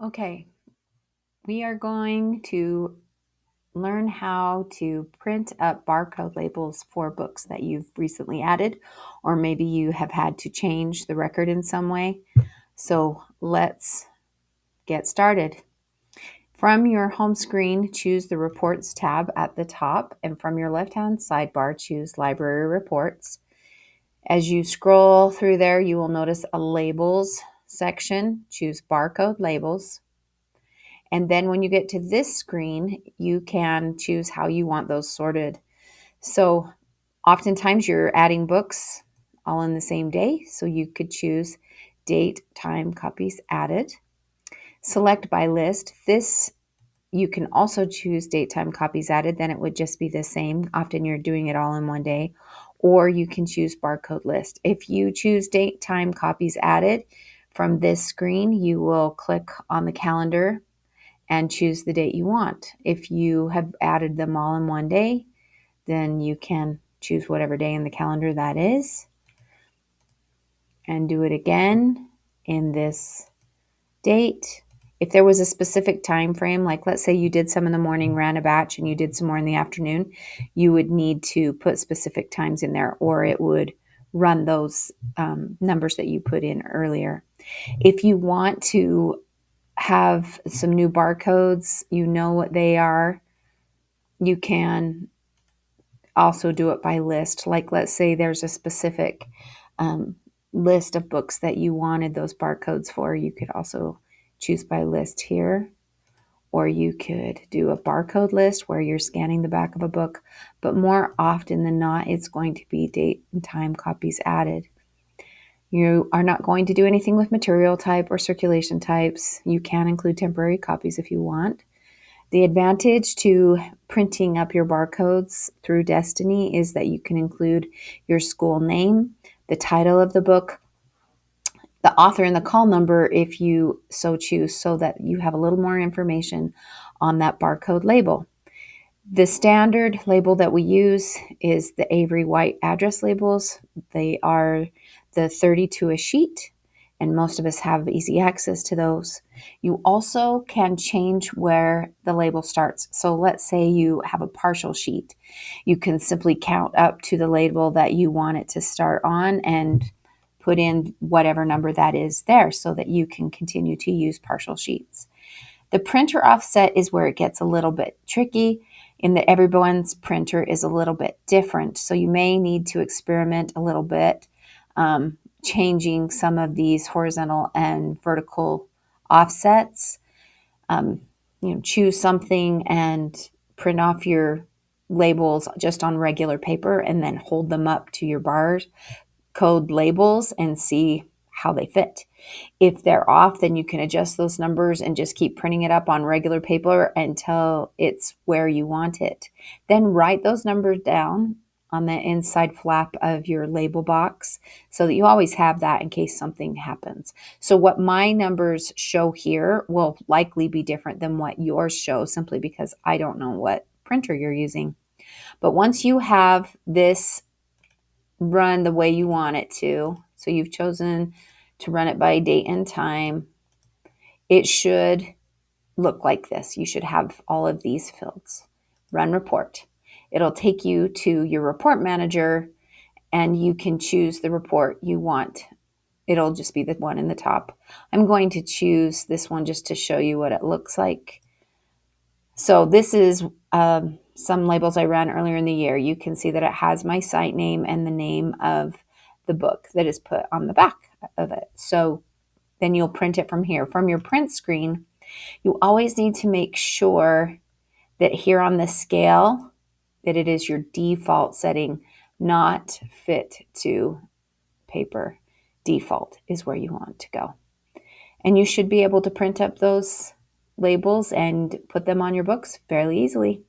Okay, we are going to learn how to print up barcode labels for books that you've recently added, or maybe you have had to change the record in some way. So let's get started. From your home screen, choose the Reports tab at the top, and from your left-hand sidebar, choose Library Reports. As you scroll through there, you will notice a Labels section. Choose Barcode Labels. And then when you get to this screen, you can choose how you want those sorted. So oftentimes you're adding books all in the same day. So you could choose date, time, copies added. Select by list. This you can also choose date, time, copies added. Then it would just be the same. Often you're doing it all in one day. Or you can choose barcode list. If you choose date, time, copies added from this screen, you will click on the calendar and choose the date you want. If you have added them all in one day, then you can choose whatever day in the calendar that is and do it again in this date. If there was a specific time frame, like let's say you did some in the morning, ran a batch, and you did some more in the afternoon, you would need to put specific times in there, or it would run those numbers that you put in earlier. If you want to have some new barcodes, you know what they are, you can also do it by list. Like let's say there's a specific list of books that you wanted those barcodes for. You could also choose by list here, or you could do a barcode list where you're scanning the back of a book. But more often than not, it's going to be date and time copies added. You are not going to do anything with material type or circulation types. You can include temporary copies if you want. The advantage to printing up your barcodes through Destiny is that you can include your school name, the title of the book, the author, and the call number if you so choose, so that you have a little more information on that barcode label. The standard label that we use is the Avery White address labels. They are the 32 a sheet, and most of us have easy access to those. You also can change where the label starts. So let's say you have a partial sheet. You can simply count up to the label that you want it to start on and put in whatever number that is there so that you can continue to use partial sheets. The printer offset is where it gets a little bit tricky in that everyone's printer is a little bit different. So you may need to experiment a little bit, changing some of these horizontal and vertical offsets. Choose something and print off your labels just on regular paper and then hold them up to your barcode labels and see how they fit. If they're off, then you can adjust those numbers and just keep printing it up on regular paper until it's where you want it. Then write those numbers down on the inside flap of your label box so that you always have that in case something happens. So what my numbers show here will likely be different than what yours show, simply because I don't know what printer you're using. But once you have this run the way you want it to, so you've chosen to run it by date and time, it should look like this. You should have all of these fields. Run report. It'll take you to your report manager and you can choose the report you want. It'll just be the one in the top. I'm going to choose this one just to show you what it looks like. So this is some labels I ran earlier in the year. You can see that it has my site name and the name of the book that is put on the back of it. So then you'll print it from here. From your print screen, you always need to make sure that here on the scale that it is your default setting, not fit to paper. Default is where you want to go. And you should be able to print up those labels and put them on your books fairly easily.